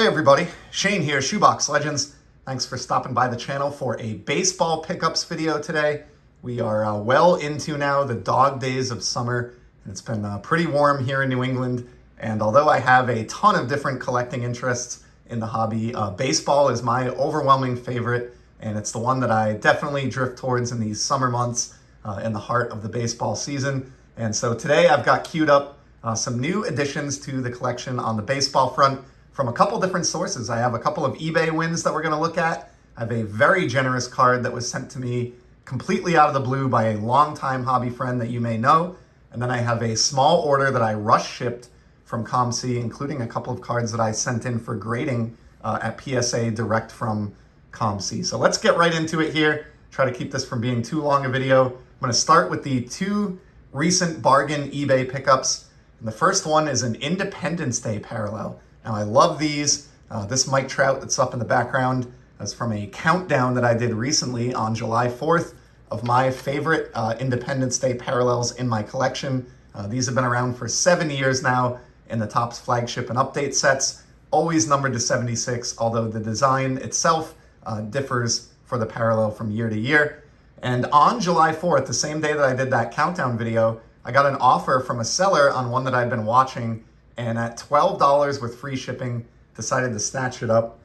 Hey everybody, Shane here, Shoebox Legends. Thanks for stopping by the channel for a baseball pickups video today. We are well into now the dog days of summer, and it's been pretty warm here in New England. And although I have a ton of different collecting interests in the hobby, baseball is my overwhelming favorite, and it's the one that I definitely drift towards in these summer months in the heart of the baseball season. And so today I've got queued up some new additions to the collection on the baseball front from a couple different sources. I have a couple of eBay wins that we're going to look at. I have a very generous card that was sent to me completely out of the blue by a longtime hobby friend that you may know. And then I have a small order that I rush shipped from COMC, including a couple of cards that I sent in for grading at PSA direct from COMC. So let's get right into it here. Try to keep this from being too long a video. I'm going to start with the two recent bargain eBay pickups. And the first one is an Independence Day parallel. Now, I love these. This Mike Trout that's up in the background is from a countdown that I did recently on July 4th of my favorite Independence Day parallels in my collection. These have been around for 7 years now in the Topps flagship and update sets, always numbered to 76, although the design itself differs for the parallel from year to year. And on July 4th, the same day that I did that countdown video, I got an offer from a seller on one that I'd been watching, and at $12 with free shipping, decided to snatch it up.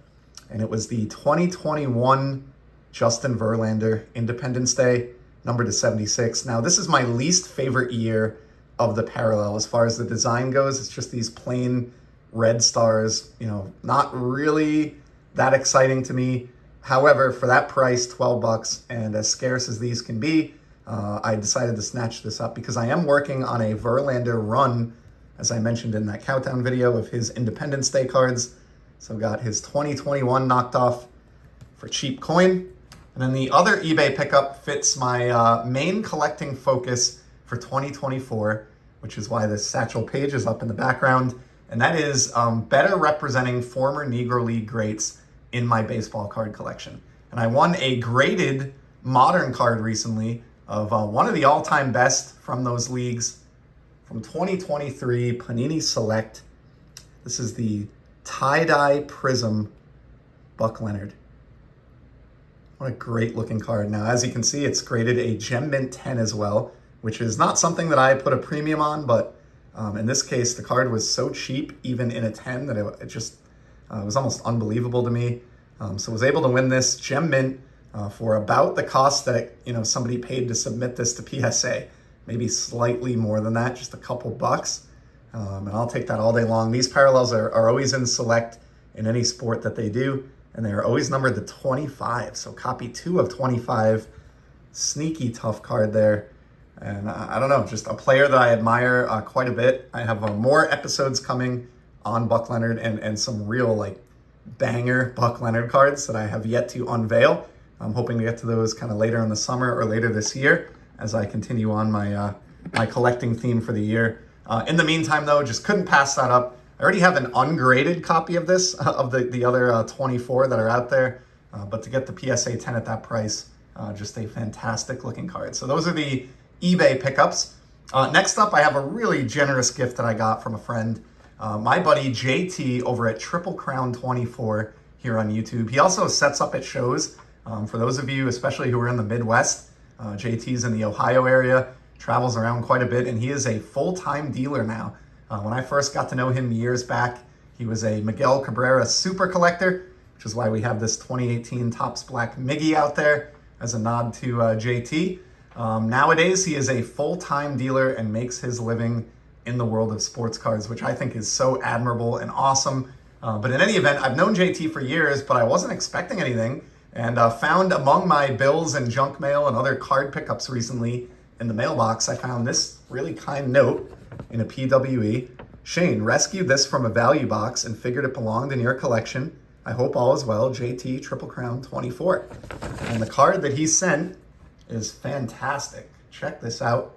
And it was the 2021 Justin Verlander Independence Day, numbered to 76. Now, this is my least favorite year of the parallel as far as the design goes. It's just these plain red stars, not really that exciting to me. However, for that price, 12 bucks, and as scarce as these can be, I decided to snatch this up because I am working on a Verlander run, as I mentioned in that countdown video, of his Independence Day cards. So got his 2021 knocked off for cheap coin. And then the other eBay pickup fits my main collecting focus for 2024, which is why this Satchel Paige is up in the background. And that is better representing former Negro League greats in my baseball card collection. And I won a graded modern card recently of one of the all-time best from those leagues, from 2023 Panini Select. This is the tie-dye prism Buck Leonard. What a great looking card. Now, as you can see, it's graded a Gem Mint 10 as well, which is not something that I put a premium on, but in this case, the card was so cheap, even in a 10, that it just was almost unbelievable to me. So I was able to win this Gem Mint for about the cost that somebody paid to submit this to PSA. Maybe slightly more than that, just a couple bucks. And I'll take that all day long. These parallels are always in select in any sport that they do, and they're always numbered to 25. So copy 2 of 25. Sneaky tough card there. And I don't know, just a player that I admire quite a bit. I have more episodes coming on Buck Leonard and some real banger Buck Leonard cards that I have yet to unveil. I'm hoping to get to those kind of later in the summer or later this year as I continue on my my collecting theme for the year. In the meantime, though, just couldn't pass that up. I already have an ungraded copy of this, of the other 24 that are out there. But to get the PSA 10 at that price, just a fantastic looking card. So those are the eBay pickups. Next up, I have a really generous gift that I got from a friend. My buddy JT over at Triple Crown 24 here on YouTube. He also sets up at shows. For those of you, especially who are in the Midwest, JT's in the Ohio area, travels around quite a bit, and he is a full-time dealer now. When I first got to know him years back, he was a Miguel Cabrera super collector, which is why we have this 2018 Topps Black Miggy out there as a nod to JT. Nowadays, he is a full-time dealer and makes his living in the world of sports cards, which I think is so admirable and awesome. But in any event, I've known JT for years, but I wasn't expecting anything. And found among my bills and junk mail and other card pickups recently in the mailbox, I found this really kind note in a PWE. Shane, rescued this from a value box and figured it belonged in your collection. I hope all is well. JT Triple Crown 24. And the card that he sent is fantastic. Check this out.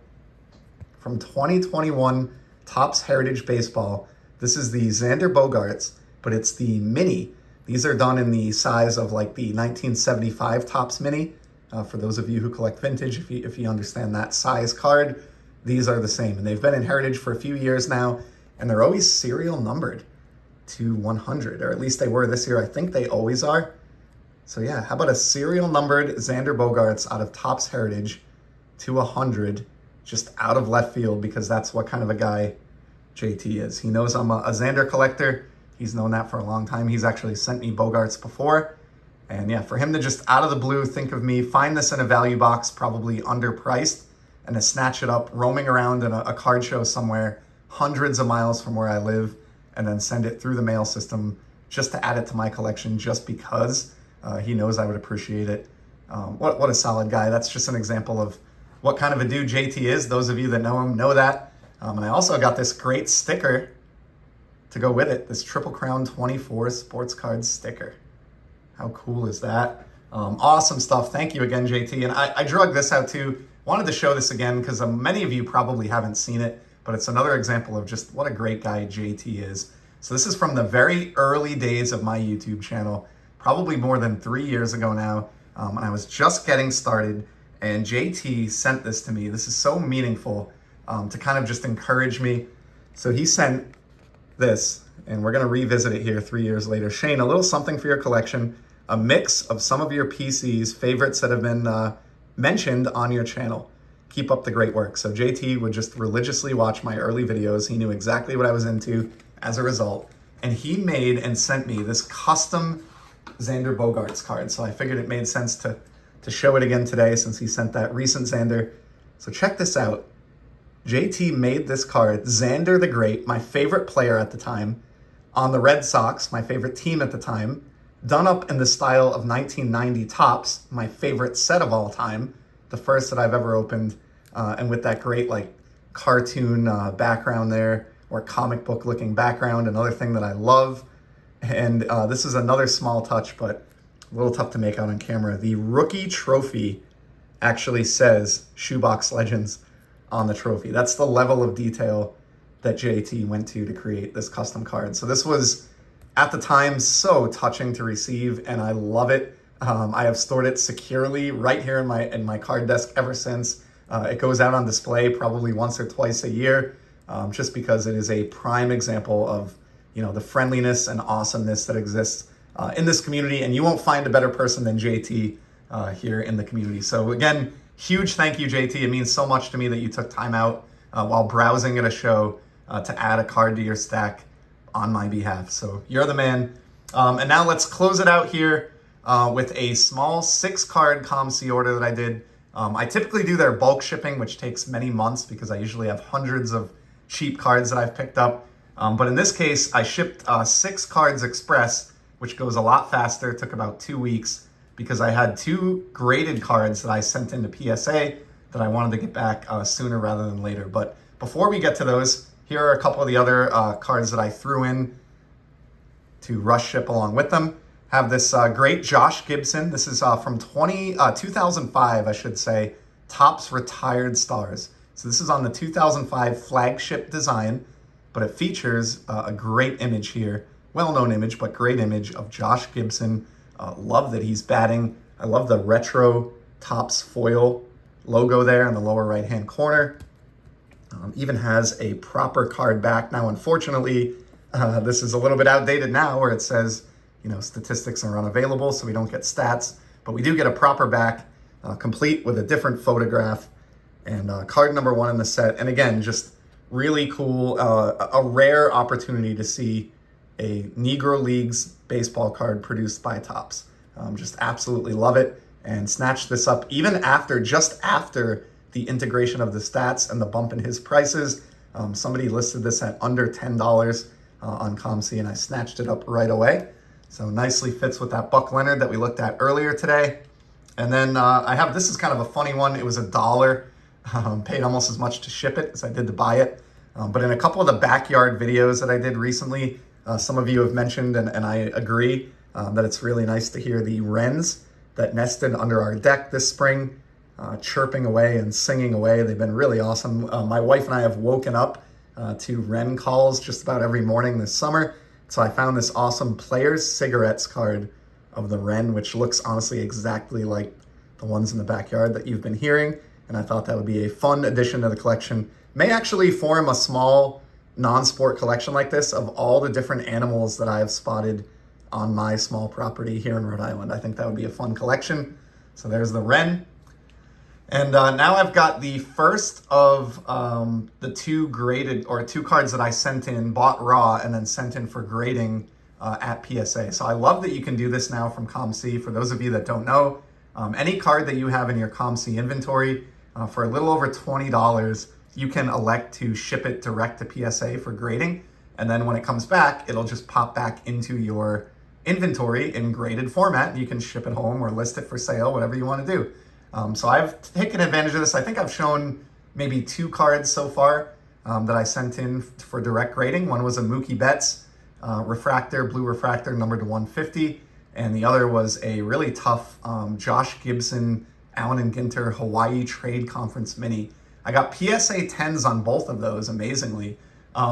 From 2021 Topps Heritage Baseball. This is the Xander Bogaerts, but it's the mini. These are done in the size of the 1975 Topps Mini. For those of you who collect vintage, if you understand that size card, these are the same. And they've been in Heritage for a few years now, and they're always serial numbered. to 100, or at least they were this year. I think they always are. So yeah, how about a serial numbered Xander Bogaerts out of Topps Heritage to 100, just out of left field, because that's what kind of a guy JT is. He knows I'm a Xander collector. He's known that for a long time. He's actually sent me Bogaerts before. And yeah, for him to just out of the blue think of me, find this in a value box, probably underpriced, and to snatch it up, roaming around in a card show somewhere, hundreds of miles from where I live, and then send it through the mail system just to add it to my collection, just because he knows I would appreciate it. What a solid guy. That's just an example of what kind of a dude JT is. Those of you that know him know that. And I also got this great sticker to go with it, this Triple Crown 24 sports card sticker. How cool is that? Awesome stuff. Thank you again, JT. And I drug this out too. Wanted to show this again because many of you probably haven't seen it, but it's another example of just what a great guy JT is. So this is from the very early days of my YouTube channel, probably more than 3 years ago now, when I was just getting started, and JT sent this to me. This is so meaningful to kind of just encourage me. So he sent this, and we're going to revisit it here 3 years later. Shane, a little something for your collection, a mix of some of your PCs, favorites that have been mentioned on your channel. Keep up the great work. So JT would just religiously watch my early videos. He knew exactly what I was into as a result. And he made and sent me this custom Xander Bogaerts card. So I figured it made sense to show it again today since he sent that recent Xander. So check this out. JT made this card, Xander the Great, my favorite player at the time, on the Red Sox, my favorite team at the time, done up in the style of 1990 Topps, my favorite set of all time, the first that I've ever opened, and with that great like cartoon background there, or comic book looking background, another thing that I love. And this is another small touch, but a little tough to make out on camera. The rookie trophy actually says Shoebox Legends on the trophy. That's the level of detail that JT went to create this custom card. So this was, at the time, so touching to receive, and I love it. I have stored it securely right here in my card desk ever since. It goes out on display probably once or twice a year, just because it is a prime example of, you know, the friendliness and awesomeness that exists in this community, and you won't find a better person than JT here in the community. So again, huge thank you, JT. It means so much to me that you took time out while browsing at a show to add a card to your stack on my behalf. So you're the man. And now let's close it out here with a small 6-card COMC order that I did. I typically do their bulk shipping, which takes many months because I usually have hundreds of cheap cards that I've picked up. But in this case, I shipped 6 cards express, which goes a lot faster. It took about 2 weeks because I had 2 graded cards that I sent into PSA that I wanted to get back sooner rather than later. But before we get to those, here are a couple of the other cards that I threw in to rush ship along with them. Have this great Josh Gibson. This is from 2005, I should say, Topps Retired Stars. So this is on the 2005 flagship design, but it features a great image here. Well-known image, but great image of Josh Gibson. Love that he's batting. I love the retro Topps foil logo there in the lower right-hand corner. Even has a proper card back. Now, unfortunately, this is a little bit outdated now where it says, you know, statistics are unavailable, so we don't get stats, but we do get a proper back, complete with a different photograph and card number 1 in the set. And again, just really cool, a rare opportunity to see a Negro Leagues baseball card produced by Topps. Just absolutely love it, and snatched this up even after, just after the integration of the stats and the bump in his prices. Somebody listed this at under $10 on COMC, and I snatched it up right away. So nicely fits with that Buck Leonard that we looked at earlier today. And then I have, this is kind of a funny one. It was $1. Paid almost as much to ship it as I did to buy it. But in a couple of the backyard videos that I did recently, some of you have mentioned, and I agree, that it's really nice to hear the wrens that nested under our deck this spring, chirping away and singing away. They've been really awesome. My wife and I have woken up to wren calls just about every morning this summer. So I found this awesome Players Cigarettes card of the wren, which looks honestly exactly like the ones in the backyard that you've been hearing. And I thought that would be a fun addition to the collection. May actually form a small non-sport collection like this of all the different animals that I've spotted on my small property here in Rhode Island. I think that would be a fun collection. So there's the wren. And now I've got the first of the two cards that I sent in, bought raw, and then sent in for grading at PSA. So I love that you can do this now from COMC. For those of you that don't know, any card that you have in your COMC inventory, for a little over $20, you can elect to ship it direct to PSA for grading. And then when it comes back, it'll just pop back into your inventory in graded format. You can ship it home or list it for sale, whatever you want to do. So I've taken advantage of this. I think I've shown maybe 2 cards so far that I sent in for direct grading. One was a Mookie Betts refractor, blue refractor, numbered to 150. And the other was a really tough Josh Gibson, Allen and Ginter Hawaii Trade Conference Mini. I got PSA 10s on both of those, amazingly.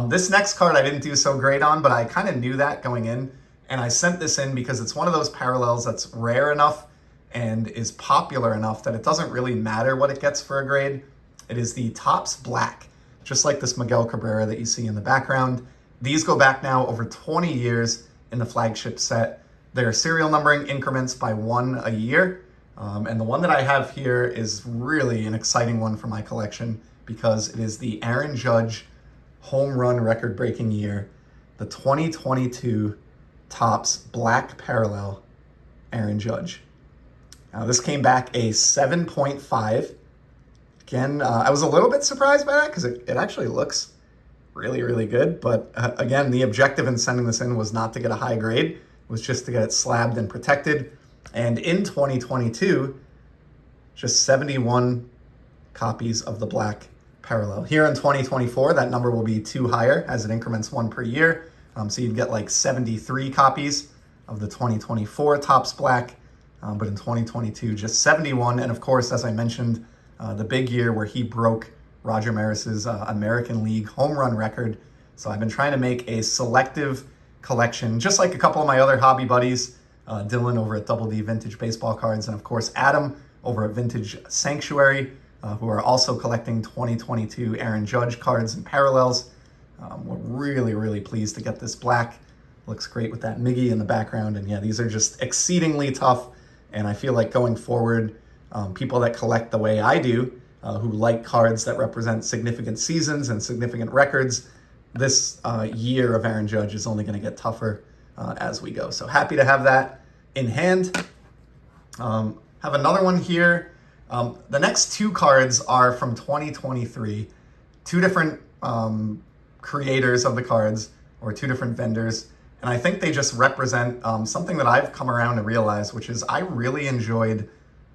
This next card I didn't do so great on, but I kind of knew that going in. And I sent this in because it's one of those parallels that's rare enough and is popular enough that it doesn't really matter what it gets for a grade. It is the Topps Black, just like this Miguel Cabrera that you see in the background. These go back now over 20 years in the flagship set. They're serial numbering increments by 1 a year. And the one that I have here is really an exciting one for my collection because it is the Aaron Judge home run record-breaking year, the 2022 Topps Black Parallel Aaron Judge. Now, this came back a 7.5. Again, I was a little bit surprised by that because it actually looks really, really good. But again, the objective in sending this in was not to get a high grade. It was just to get it slabbed and protected. And in 2022, just 71 copies of the Black Parallel. Here in 2024, that number will be 2 higher as it increments 1 per year. So you'd get like 73 copies of the 2024 Topps Black. But in 2022, just 71. And of course, as I mentioned, the big year where he broke Roger Maris's American League home run record. So I've been trying to make a selective collection, just like a couple of my other hobby buddies, Dylan over at Double D Vintage Baseball Cards, and of course Adam over at Vintage Sanctuary, who are also collecting 2022 Aaron Judge cards and parallels. We're really, really pleased to get this black. Looks great with that Miggy in the background. And yeah, these are just exceedingly tough. And I feel like going forward, people that collect the way I do, who like cards that represent significant seasons and significant records, this year of Aaron Judge is only going to get tougher as we go. So happy to have that in hand. Have another one here. The next 2 cards are from 2023. 2 different creators of the cards, or 2 different vendors. And I think they just represent something that I've come around to realize, which is I really enjoyed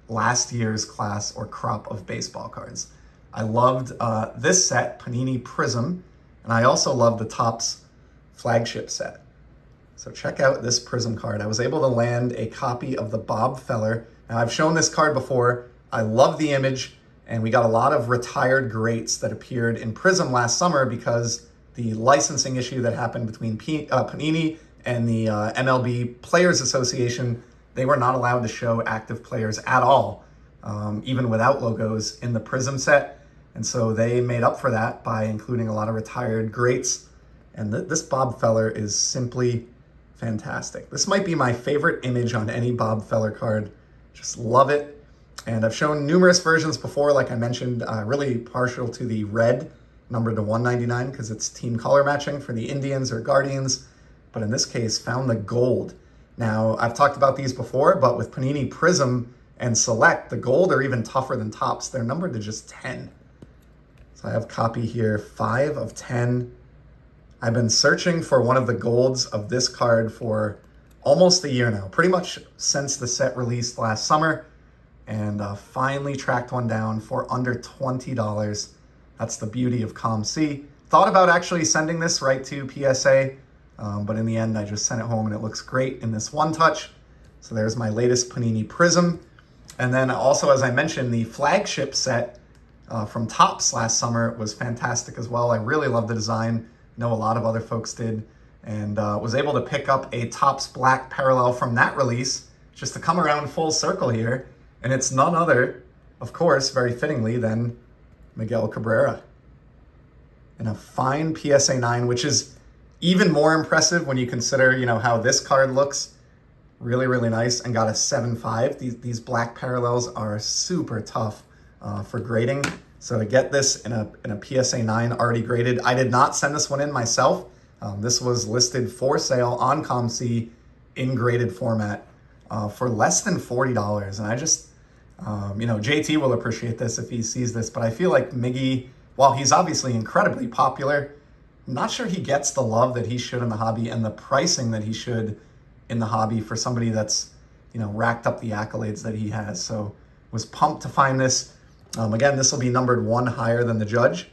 last year's class or crop of baseball cards. I loved this set, Panini Prism, and I also loved the Topps flagship set. So check out this Prism card. I was able to land a copy of the Bob Feller. Now, I've shown this card before. I love the image, and we got a lot of retired greats that appeared in Prism last summer because the licensing issue that happened between Panini and the MLB Players Association, they were not allowed to show active players at all, even without logos in the Prism set. And so they made up for that by including a lot of retired greats. And this Bob Feller is simply fantastic. This might be my favorite image on any Bob Feller card. Just love it. And I've shown numerous versions before, like I mentioned, really partial to the red, numbered to 199 because it's team color matching for the Indians or Guardians. But in this case, found the gold. Now, I've talked about these before, but with Panini Prism and Select, the gold are even tougher than Topps. They're numbered to just 10. So I have copy here, 5 of 10. I've been searching for one of the golds of this card for almost a year now, pretty much since the set released last summer, and finally tracked one down for under $20. That's the beauty of COMC. Thought about actually sending this right to PSA, but in the end, I just sent it home and it looks great in this one touch. So there's my latest Panini Prism. And then also, as I mentioned, the flagship set from Topps last summer was fantastic as well. I really love the design. Know a lot of other folks did, and was able to pick up a Topps Black Parallel from that release just to come around full circle here. And it's none other, of course, very fittingly, than Miguel Cabrera. in a fine PSA 9, which is even more impressive when you consider, how this card looks. Really, really nice, and got a 7.5. These black parallels are super tough for grading. So to get this in a PSA 9 already graded, I did not send this one in myself. This was listed for sale on COMC in graded format for less than $40. And I just, JT will appreciate this if he sees this, but I feel like Miggy, while he's obviously incredibly popular, I'm not sure he gets the love that he should in the hobby and the pricing that he should in the hobby for somebody that's, racked up the accolades that he has. So was pumped to find this. Again, this will be numbered one higher than the Judge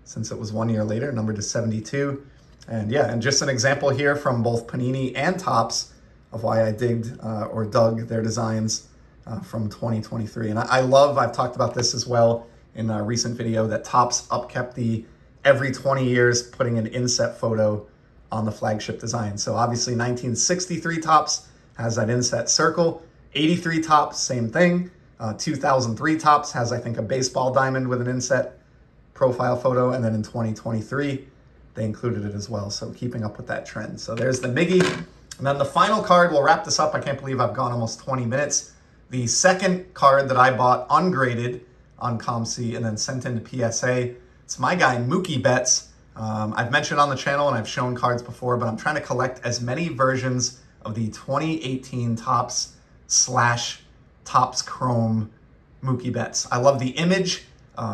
since it was 1 year later, numbered to 72. And yeah, and just an example here from both Panini and Topps of why I dug their designs from 2023. And I've talked about this as well in a recent video, that Topps upkept the every 20 years putting an inset photo on the flagship design. So obviously 1963 Topps has that inset circle, 83 Topps, same thing. 2003 Topps has, I think, a baseball diamond with an inset profile photo, and then in 2023, they included it as well. So keeping up with that trend. So there's the Miggy. And then the final card, we'll wrap this up. I can't believe I've gone almost 20 minutes. The second card that I bought ungraded on COMC and then sent into PSA, it's my guy Mookie Betts. I've mentioned on the channel and I've shown cards before, but I'm trying to collect as many versions of the 2018 Topps / Topps Chrome Mookie Betts. I love the image.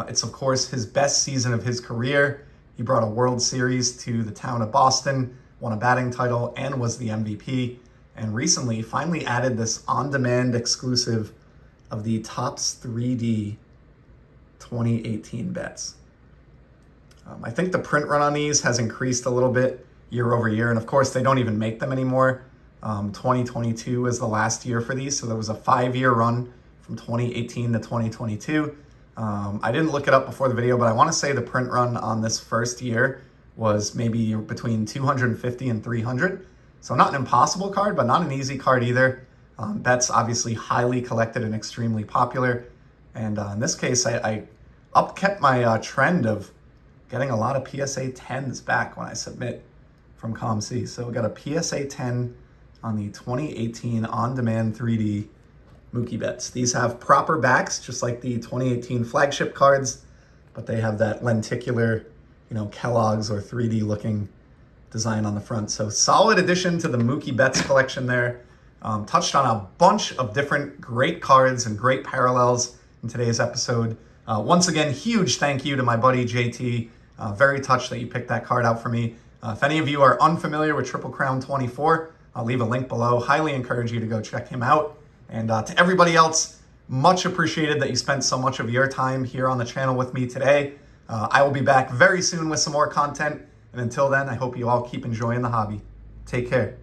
It's, of course, his best season of his career. He brought a World Series to the town of Boston, won a batting title, and was the MVP. And recently, finally added this on-demand exclusive of the Topps 3D 2018 Betts. I think the print run on these has increased a little bit year over year. And of course, they don't even make them anymore. 2022 is the last year for these. So there was a 5-year run from 2018 to 2022. I didn't look it up before the video, but I want to say the print run on this first year was maybe between 250 and 300. So not an impossible card, but not an easy card either. Betts obviously highly collected and extremely popular. And in this case, I upkept my trend of getting a lot of PSA 10s back when I submit from COMC. So we got a PSA 10 on the 2018 on-demand 3D Mookie Betts. These have proper backs, just like the 2018 flagship cards, but they have that lenticular, Kellogg's or 3D looking design on the front. So solid addition to the Mookie Betts collection there. Touched on a bunch of different great cards and great parallels in today's episode. Once again, huge thank you to my buddy JT. Very touched that you picked that card out for me. If any of you are unfamiliar with Triple Crown 24, I'll leave a link below. Highly encourage you to go check him out. And to everybody else, much appreciated that you spent so much of your time here on the channel with me today. I will be back very soon with some more content. And until then, I hope you all keep enjoying the hobby. Take care.